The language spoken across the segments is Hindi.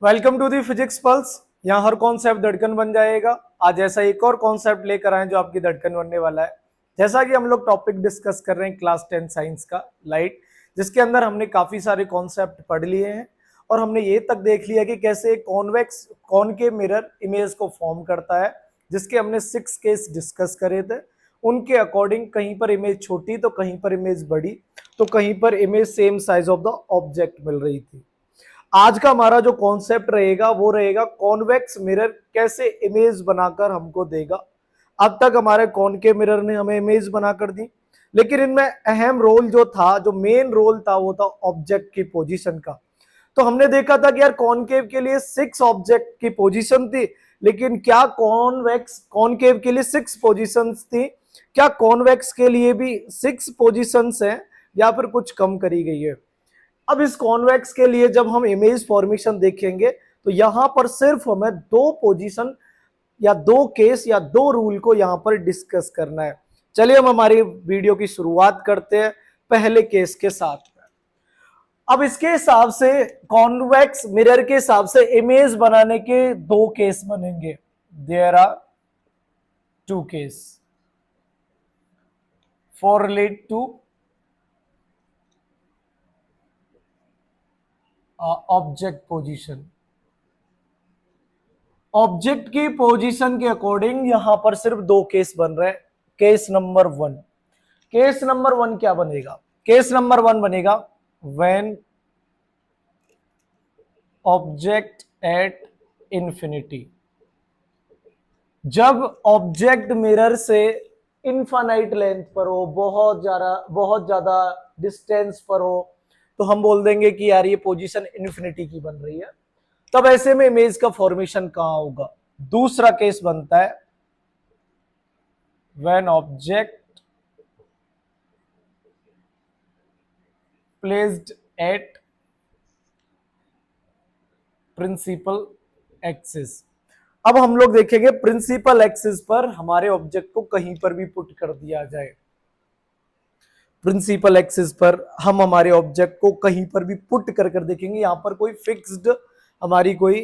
Welcome to the physics pulse. यहाँ हर कॉन्सेप्ट धड़कन बन जाएगा। आज ऐसा एक और कॉन्सेप्ट लेकर आए जो आपकी धड़कन बनने वाला है। जैसा कि हम लोग टॉपिक डिस्कस कर रहे हैं क्लास 10 साइंस का लाइट, जिसके अंदर हमने काफी सारे कॉन्सेप्ट पढ़ लिए हैं और हमने ये तक देख लिया कि कैसे कॉन्वेक्स कॉनकेव मिरर इमेज को फॉर्म करता है, जिसके हमने 6 केस डिस्कस करे थे। उनके अकॉर्डिंग कहीं पर इमेज छोटी तो कहीं पर इमेज बड़ी, तो कहीं पर image same size of the object मिल रही थी। आज का हमारा जो कॉन्सेप्ट रहेगा वो रहेगा कॉन्वेक्स मिरर कैसे इमेज बनाकर हमको देगा। अब तक हमारे कॉनकेव मिरर ने हमें इमेज बनाकर दी, लेकिन इनमें अहम रोल जो था, जो मेन रोल था, वो था ऑब्जेक्ट की पोजीशन का। तो हमने देखा था कि यार कॉनकेव के लिए 6 ऑब्जेक्ट की पोजीशन थी, लेकिन क्या कॉन्वेक्स कॉनकेव के लिए 6 पोजीशंस थी? क्या कॉन्वेक्स के लिए भी 6 पोजीशंस हैं या फिर कुछ कम करी गई है? अब इस कॉन्वेक्स के लिए जब हम इमेज फॉर्मेशन देखेंगे तो यहां पर सिर्फ हमें 2 पोजीशन या 2 केस या 2 रूल को यहां पर डिस्कस करना है। चलिए हम हमारी वीडियो की शुरुआत करते हैं पहले केस के साथ। अब इसके हिसाब से कॉन्वेक्स मिरर के हिसाब से इमेज बनाने के 2 केस बनेंगे। There are 2 case for relate to object position. Object की पोजीशन के अकॉर्डिंग यहां पर सिर्फ 2 केस बन रहे हैं। केस नंबर 1, केस नंबर 1 क्या बनेगा? केस नंबर 1 बनेगा व्हेन ऑब्जेक्ट एट इंफिनिटी। जब ऑब्जेक्ट मिरर से इनफाइनाइट लेंथ पर हो, बहुत ज्यादा डिस्टेंस पर हो, तो हम बोल देंगे कि यार ये पोजीशन इन्फिनिटी की बन रही है। तब ऐसे में इमेज का फॉर्मेशन कहां होगा? दूसरा केस बनता है when object placed at principal axis. अब हम लोग देखेंगे प्रिंसिपल एक्सिस पर हमारे ऑब्जेक्ट को कहीं पर भी पुट कर दिया जाए। प्रिंसिपल एक्सिस पर हम हमारे ऑब्जेक्ट को कहीं पर भी पुट कर देखेंगे। यहां पर कोई फिक्स्ड हमारी कोई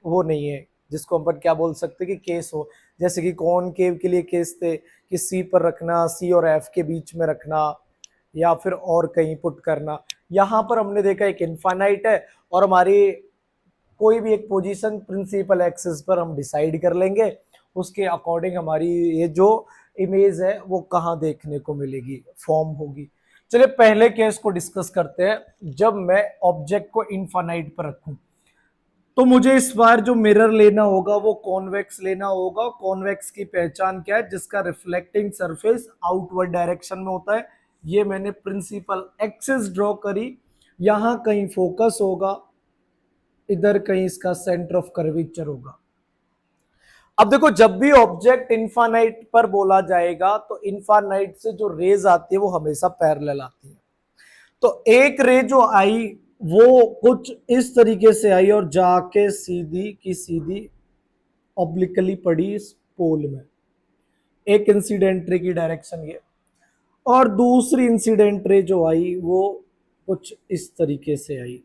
वो नहीं है जिसको हम पर क्या बोल सकते कि केस हो। जैसे कि कॉनकेव के लिए केस थे कि सी पर रखना, सी और एफ के बीच में रखना, या फिर और कहीं पुट करना। यहां पर हमने देखा एक इनफाइनाइट है और हमारी कोई भी एक पोजीशन प्रिंसिपल एक्सिस पर हम डिसाइड कर लेंगे, उसके अकॉर्डिंग हमारी ये जो इमेज है वो कहाँ देखने को मिलेगी, फॉर्म होगी। चलिए पहले केस को डिस्कस करते हैं। जब मैं ऑब्जेक्ट को इनफाइनाइट पर रखूं तो मुझे इस बार जो मिरर लेना होगा वो कॉन्वेक्स लेना होगा। कॉन्वेक्स की पहचान क्या है? जिसका रिफ्लेक्टिंग सरफेस आउटवर्ड डायरेक्शन में होता है। ये मैंने प्रिंसिपल एक्सिस ड्रॉ करी, यहां कहीं फोकस होगा, इधर कहीं इसका सेंटर ऑफ कर्वेचर होगा। अब देखो, जब भी ऑब्जेक्ट इनफाइनाइट पर बोला जाएगा तो इनफाइनाइट से जो रेज आती है वो हमेशा पैरेलल आती है। तो एक रे जो आई वो कुछ इस तरीके से आई और जाके सीधी की सीधी ऑब्लिकली पड़ी इस पोल में। एक इंसिडेंट रे की डायरेक्शन ये, और दूसरी इंसिडेंट रे जो आई वो कुछ इस तरीके से आई।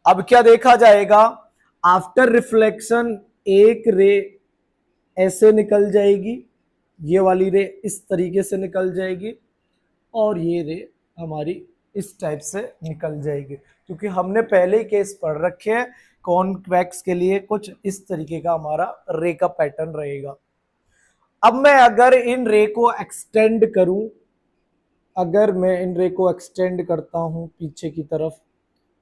अब क्या देखा जाएगा? आफ्टर रिफ्लेक्शन एक रे ऐसे निकल जाएगी, ये वाली रे इस तरीके से निकल जाएगी, और ये रे हमारी इस टाइप से निकल जाएगी। क्योंकि हमने पहले ही केस पढ़ रखे हैं, कॉन्वेक्स के लिए कुछ इस तरीके का हमारा रे का पैटर्न रहेगा। अब मैं अगर इन रे को एक्सटेंड करूं, अगर मैं इन रे को एक्सटेंड करता हूं पीछे की तरफ,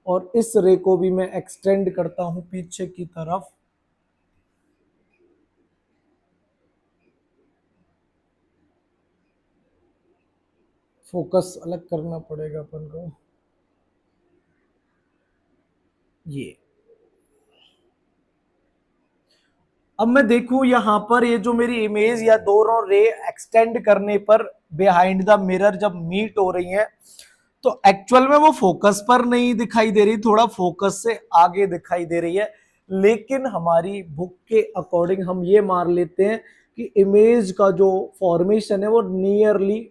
और इस रे को भी मैं एक्सटेंड करता हूं पीछे की तरफ, फोकस अलग करना पड़ेगा अपन को, ये। अब मैं देखूं यहां पर ये जो मेरी इमेज या दोनों रे एक्सटेंड करने पर बिहाइंड द मिरर जब मीट हो रही हैं, तो एक्चुअल में वो फोकस पर नहीं दिखाई दे रही, थोड़ा फोकस से आगे दिखाई दे रही है। लेकिन हमारी बुक के अकॉर्डिंग हम ये मान लेते हैं कि इमेज का जो फॉर्मेशन है वो नियरली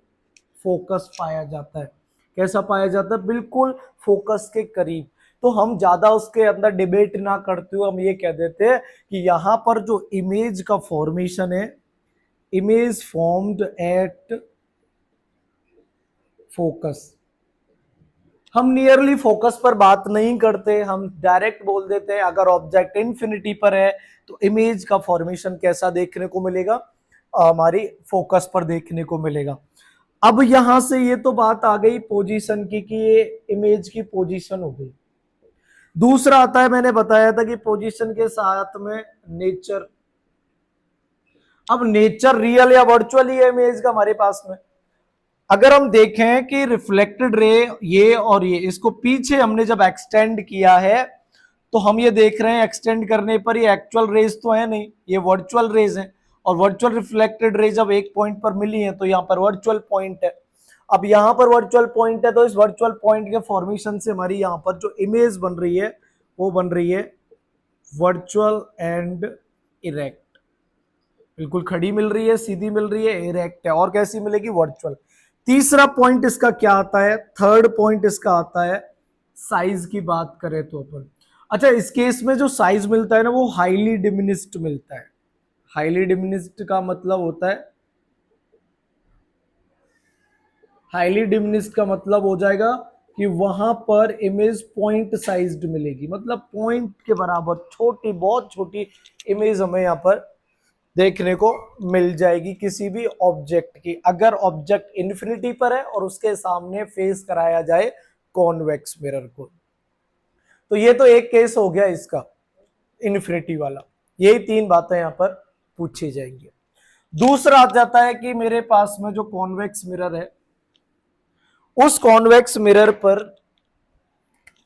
फोकस पाया जाता है। कैसा पाया जाता है? बिल्कुल फोकस के करीब। तो हम ज्यादा उसके अंदर डिबेट ना करते हुए हम ये कह देते हैं कि यहां पर जो इमेज का फॉर्मेशन है, इमेज फॉर्म्ड एट फोकस। हम नियरली फोकस पर बात नहीं करते, हम डायरेक्ट बोल देते हैं अगर ऑब्जेक्ट इन्फिनिटी पर है तो इमेज का फॉर्मेशन कैसा देखने को मिलेगा, हमारी फोकस पर देखने को मिलेगा। अब यहां से ये तो बात आ गई पोजीशन की कि ये इमेज की पोजीशन हो गई। दूसरा आता है, मैंने बताया था कि पोजीशन के साथ में नेचर। अब नेचर रियल या वर्चुअल ही है इमेज का हमारे पास में। अगर हम देखें कि रिफ्लेक्टेड रे ये और ये, इसको पीछे हमने जब एक्सटेंड किया है तो हम ये देख रहे हैं एक्सटेंड करने पर ये एक्चुअल रेज तो है नहीं, ये वर्चुअल रेज है। और वर्चुअल रिफ्लेक्टेड रे जब एक पॉइंट पर मिली है तो यहाँ पर वर्चुअल पॉइंट है। अब यहाँ पर वर्चुअल पॉइंट है तो इस वर्चुअल पॉइंट के फॉर्मेशन से हमारी यहाँ पर जो इमेज बन रही है वो बन रही है वर्चुअल एंड इरेक्ट। बिल्कुल खड़ी मिल रही है, सीधी मिल रही है, इरेक्ट है। और कैसी मिलेगी? वर्चुअल। तीसरा पॉइंट इसका क्या आता है? थर्ड पॉइंट इसका आता है साइज की बात करें तो अपन, अच्छा इस केस में जो साइज मिलता है ना वो हाईली डिमिनिस्ड मिलता है। हाईली डिमिनिस्ड का मतलब होता है, हाईली डिमिनिस्ड का मतलब हो जाएगा कि वहां पर इमेज पॉइंट साइज्ड मिलेगी, मतलब पॉइंट के बराबर छोटी, बहुत छोटी इमेज हमें यहाँ पर देखने को मिल जाएगी किसी भी ऑब्जेक्ट की, अगर ऑब्जेक्ट इन्फिनिटी पर है और उसके सामने फेस कराया जाए कॉन्वेक्स मिरर को। तो ये तो एक केस हो गया इसका इन्फिनिटी वाला। यही तीन बातें यहां पर पूछी जाएंगी। दूसरा आ जाता है कि मेरे पास में जो कॉन्वेक्स मिरर है, उस कॉन्वेक्स मिरर पर,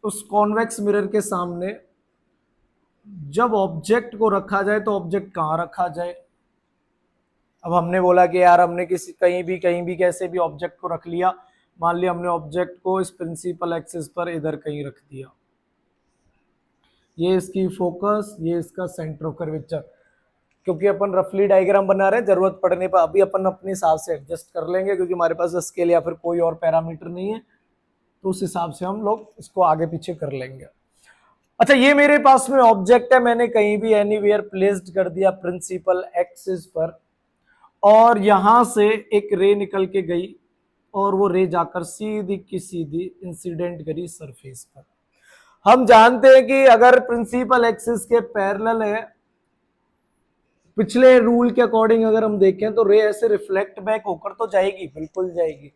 उस कॉन्वेक्स मिरर के सामने जब ऑब्जेक्ट को रखा जाए तो ऑब्जेक्ट कहां रखा जाए। अब हमने बोला कि यार हमने किसी कहीं भी कैसे भी ऑब्जेक्ट को रख लिया, मान लिया हमने ऑब्जेक्ट को इस प्रिंसिपल एक्सिस पर इधर कहीं रख दिया, ये इसकी फोकस, ये इसका सेंटर ऑफ कर्वेचर। क्योंकि अपन रफली डायग्राम बना रहे हैं, जरूरत पड़ने पर अभी अपन अपने हिसाब से एडजस्ट कर लेंगे क्योंकि हमारे पास स्केल या फिर कोई और पैरामीटर नहीं है, तो उस हिसाब से हम लोग इसको आगे पीछे कर लेंगे। अच्छा ये मेरे पास में ऑब्जेक्ट है, मैंने कहीं भी एनीवेयर प्लेस्ड कर दिया प्रिंसिपल एक्सिस पर, और यहां से एक रे निकल के गई और वो रे जाकर सीधी की सीधी इंसिडेंट करी सरफेस पर। हम जानते हैं कि अगर प्रिंसिपल एक्सिस के पैरेलल है, पिछले रूल के अकॉर्डिंग अगर हम देखें तो रे ऐसे रिफ्लेक्ट बैक होकर तो जाएगी, बिल्कुल जाएगी,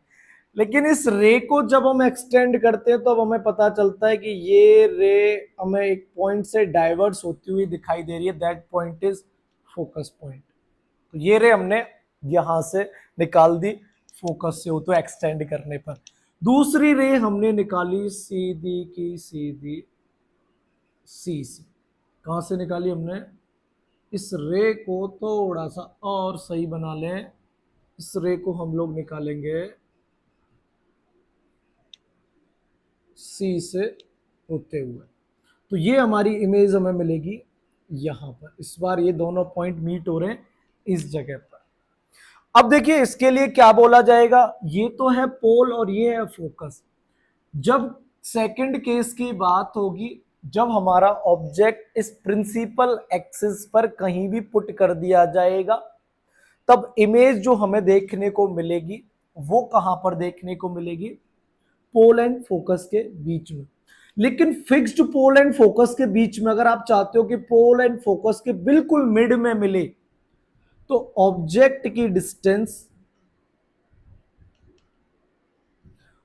लेकिन इस रे को जब हम एक्सटेंड करते हैं तो अब हमें पता चलता है कि ये रे हमें एक पॉइंट से डाइवर्स होती हुई दिखाई दे रही है, that point is focus point. तो ये रे हमने यहां से निकाल दी फोकस से हो तो एक्सटेंड करने पर। दूसरी रे हमने निकाली सीधी की सीधी सी से। कहां से निकाली हमने? इस रे को थोड़ा सा और सही बना लें, इस रे को हम लोग निकालेंगे सी से होते हुए, तो ये हमारी इमेज हमें मिलेगी यहां पर। इस बार ये दोनों पॉइंट मीट हो रहे हैं इस जगह पर। अब देखिए इसके लिए क्या बोला जाएगा, ये तो है पोल और ये है फोकस। जब सेकंड केस की बात होगी, जब हमारा ऑब्जेक्ट इस प्रिंसिपल एक्सिस पर कहीं भी पुट कर दिया जाएगा, तब इमेज जो हमें देखने को मिलेगी वो कहां पर देखने को मिलेगी? पोल एंड फोकस के बीच में। लेकिन फिक्स्ड पोल एंड फोकस के बीच में अगर आप चाहते हो कि पोल एंड फोकस के बिल्कुल मिड में मिले, तो ऑब्जेक्ट की डिस्टेंस,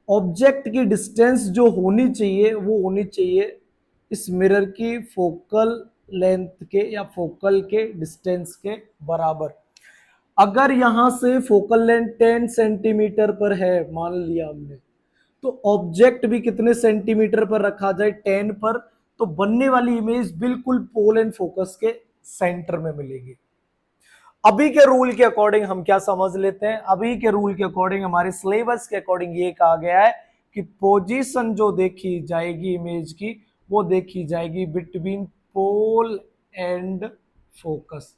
ऑब्जेक्ट की डिस्टेंस जो होनी चाहिए वो होनी चाहिए इस मिरर की फोकल लेंथ के या फोकल के डिस्टेंस के बराबर। अगर यहां से फोकल लेंथ 10 सेंटीमीटर पर है मान लिया हमने, तो ऑब्जेक्ट भी कितने सेंटीमीटर पर रखा जाए? 10 पर, तो बनने वाली इमेज बिल्कुल पोल एंड फोकस के सेंटर में मिलेगी। अभी के रूल के अकॉर्डिंग हम क्या समझ लेते हैं? अभी के रूल के अकॉर्डिंग, हमारे सिलेबस के अकॉर्डिंग ये कहा गया है कि पोजीशन जो देखी जाएगी इमेज की, वो देखी जाएगी बिटवीन पोल एंड फोकस।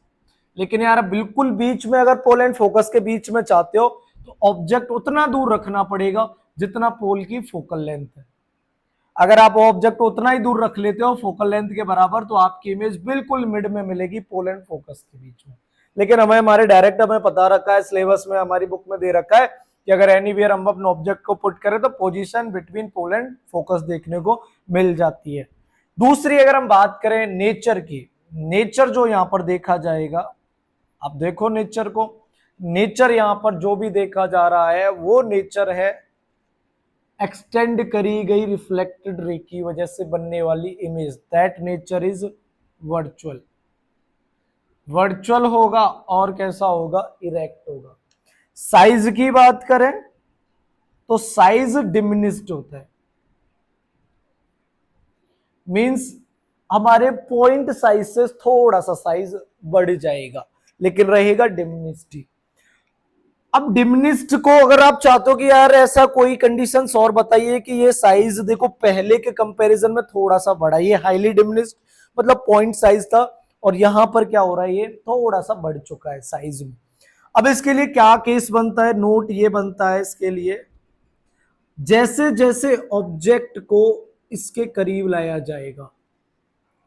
लेकिन यार बिल्कुल बीच में, अगर पोल एंड फोकस के बीच में चाहते हो तो ऑब्जेक्ट उतना दूर रखना पड़ेगा जितना पोल की फोकल लेंथ है। अगर आप ऑब्जेक्ट को उतना ही दूर रख लेते हो फोकल लेंथ के बराबर, तो आपकी इमेज बिल्कुल मिड में मिलेगी पोल एंड फोकस के बीच में। लेकिन हमें हमारे डायरेक्ट हमें पता रखा है, सिलेबस में हमारी बुक में दे रखा है कि अगर एनीवेयर हम अपने ऑब्जेक्ट को पुट करें तो position between pole and focus देखने को मिल जाती है। दूसरी अगर हम बात करें नेचर की, नेचर जो यहां पर देखा जाएगा, आप देखो नेचर को, नेचर यहां पर जो भी देखा जा रहा है वो नेचर है एक्सटेंड करी गई रिफ्लेक्टेड रे की वजह से बनने वाली image. That nature is virtual. Virtual होगा और कैसा होगा, इरेक्ट होगा। साइज की बात करें तो साइज डिमिनिश्ड होता है, मींस हमारे पॉइंट साइज से थोड़ा सा साइज बढ़ जाएगा लेकिन रहेगा डिमिनिश्ड ही। अब डिमिनिश्ड को अगर आप चाहते हो कि यार ऐसा कोई कंडीशंस और बताइए कि ये साइज देखो पहले के कंपैरिजन में थोड़ा सा बढ़ा, ये हाईली डिमिनिश्ड मतलब पॉइंट साइज था और यहां पर क्या हो रहा है, ये थोड़ा सा बढ़ चुका है साइज में। अब इसके लिए क्या केस बनता है, नोट ये बनता है इसके लिए, जैसे जैसे ऑब्जेक्ट को इसके करीब लाया जाएगा,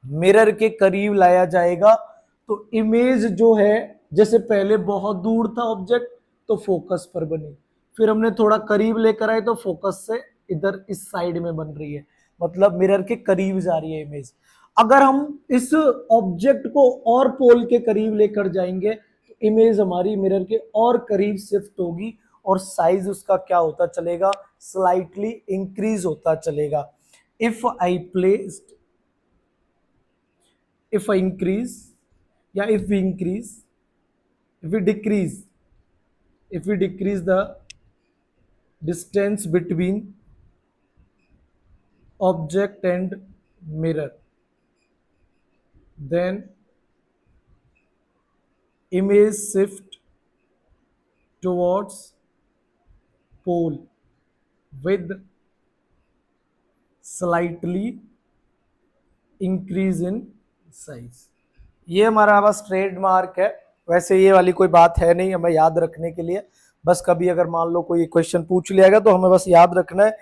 मिरर के करीब लाया जाएगा, तो इमेज जो है जैसे पहले बहुत दूर था ऑब्जेक्ट तो फोकस पर बनी, फिर हमने थोड़ा करीब लेकर आए तो फोकस से इधर इस साइड में बन रही है, मतलब मिरर के करीब जा रही है इमेज। अगर हम इस ऑब्जेक्ट को और पोल के करीब लेकर जाएंगे तो इमेज हमारी मिरर के और करीब शिफ्ट होगी और साइज उसका क्या होता चलेगा, स्लाइटली इंक्रीज होता चलेगा। If I placed, if I increase, yeah, if we increase, if we decrease, if we decrease the distance between object and mirror, then image shift towards pole with slightly increase in size। ये हमारा बस ट्रेडमार्क है, वैसे ये वाली कोई बात है नहीं हमें याद रखने के लिए, बस कभी अगर मान लो कोई क्वेश्चन पूछ लिया गया तो हमें बस याद रखना है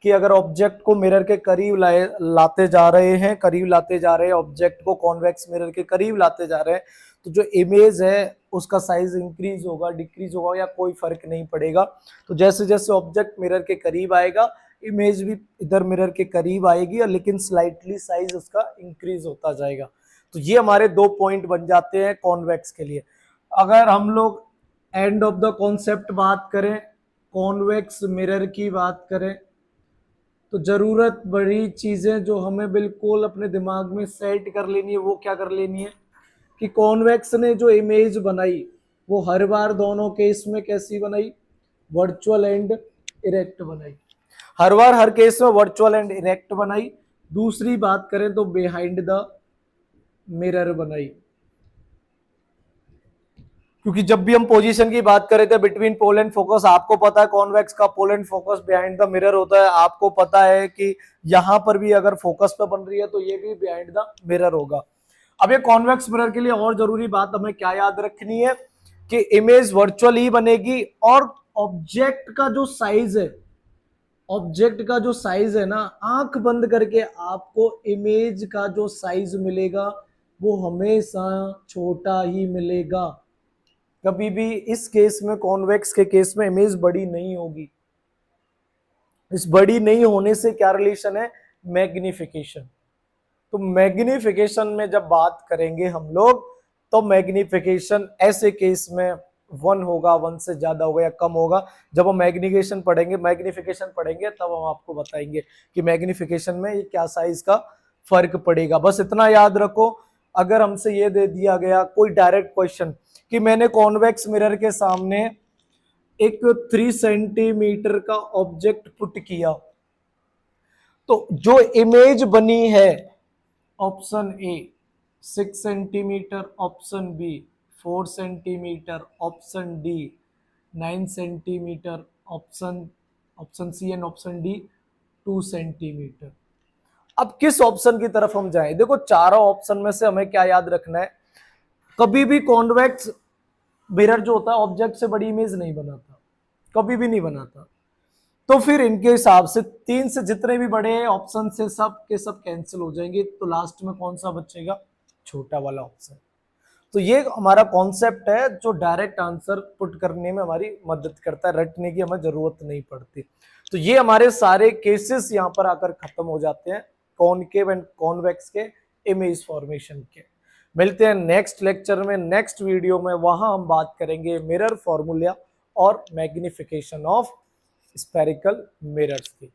कि अगर ऑब्जेक्ट को मिरर के करीब लाते जा रहे हैं, करीब लाते जा रहे हैं ऑब्जेक्ट को कॉन्वेक्स मिरर के करीब लाते जा रहे हैं, तो जो इमेज है उसका साइज इंक्रीज होगा डिक्रीज होगा या कोई फर्क नहीं पड़ेगा। तो जैसे जैसे ऑब्जेक्ट मिरर के करीब आएगा इमेज भी इधर मिरर के करीब आएगी और लेकिन स्लाइटली साइज उसका इंक्रीज होता जाएगा। तो ये हमारे दो पॉइंट बन जाते हैं कॉन्वेक्स के लिए। अगर हम लोग एंड ऑफ द कॉन्सेप्ट बात करें, कॉन्वेक्स मिरर की बात करें, तो जरूरत बड़ी चीजें जो हमें बिल्कुल अपने दिमाग में सेट कर लेनी है वो क्या कर लेनी है कि कॉन्वेक्स ने जो इमेज बनाई वो हर बार दोनों केस में कैसी बनाई, वर्चुअल एंड इरेक्ट बनाई, हर बार हर केस में वर्चुअल एंड इरेक्ट बनाई। दूसरी बात करें तो बिहाइंड द मिरर बनाई, क्योंकि जब भी हम पोजीशन की बात कर रहे थे बिटवीन पोल एंड फोकस, आपको पता है कॉन्वेक्स का pole and focus behind the mirror होता है, आपको पता है कि यहां पर भी अगर फोकस पे बन रही है तो ये भी बिहाइंड द मिरर होगा। अब ये कॉन्वेक्स मिरर के लिए और जरूरी बात हमें क्या याद रखनी है कि इमेज वर्चुअल ही बनेगी और ऑब्जेक्ट का जो साइज है, ऑब्जेक्ट का जो साइज है ना, आंख बंद करके आपको इमेज का जो साइज मिलेगा वो हमेशा छोटा ही मिलेगा। कभी भी इस केस में कॉन्वेक्स के केस में इमेज बड़ी नहीं होगी। इस बड़ी नहीं होने से क्या रिलेशन है, मैग्निफिकेशन। तो मैग्निफिकेशन में जब बात करेंगे हम लोग तो मैग्निफिकेशन ऐसे केस में 1 होगा, 1 से ज्यादा होगा या कम होगा। जब हम मैग्निफिकेशन पढ़ेंगे तब हम आपको बताएंगे कि मैग्निफिकेशन में ये क्या साइज का फर्क पड़ेगा। बस इतना याद रखो, अगर हमसे ये दे दिया गया कोई डायरेक्ट क्वेश्चन कि मैंने कॉन्वेक्स मिरर के सामने एक 3 सेंटीमीटर का ऑब्जेक्ट पुट किया, तो जो इमेज बनी है option A 6 centimetre, option B 4 centimetre, option D 9 centimetre, option C and option D 2 centimetre. अब किस ऑप्शन की तरफ हम जाएं, देखो चारों ऑप्शन में से हमें क्या याद रखना है, कभी भी कॉन्वेक्स मिरर जो होता है ऑब्जेक्ट से बड़ी इमेज नहीं बनाता, कभी भी नहीं बनाता। तो फिर इनके हिसाब से 3 से जितने भी बड़े ऑप्शन से सब के सब कैंसिल हो जाएंगे, तो लास्ट में कौन सा बचेगा? छोटा वाला ऑप्शन। तो ये हमारा कॉन्सेप्ट है जो डायरेक्ट आंसर पुट करने में हमारी मदद करता है, रटने की हमें जरूरत नहीं पड़ती। तो ये हमारे सारे केसेस यहाँ पर आकर खत्म हो जाते हैं कॉनकेव एंड कॉन्वेक्स के इमेज फॉर्मेशन के। मिलते हैं नेक्स्ट लेक्चर में, नेक्स्ट वीडियो में, वहां हम बात करेंगे मिरर फॉर्मूला और मैग्निफिकेशन ऑफ स्फेरिकल मिरर्स की।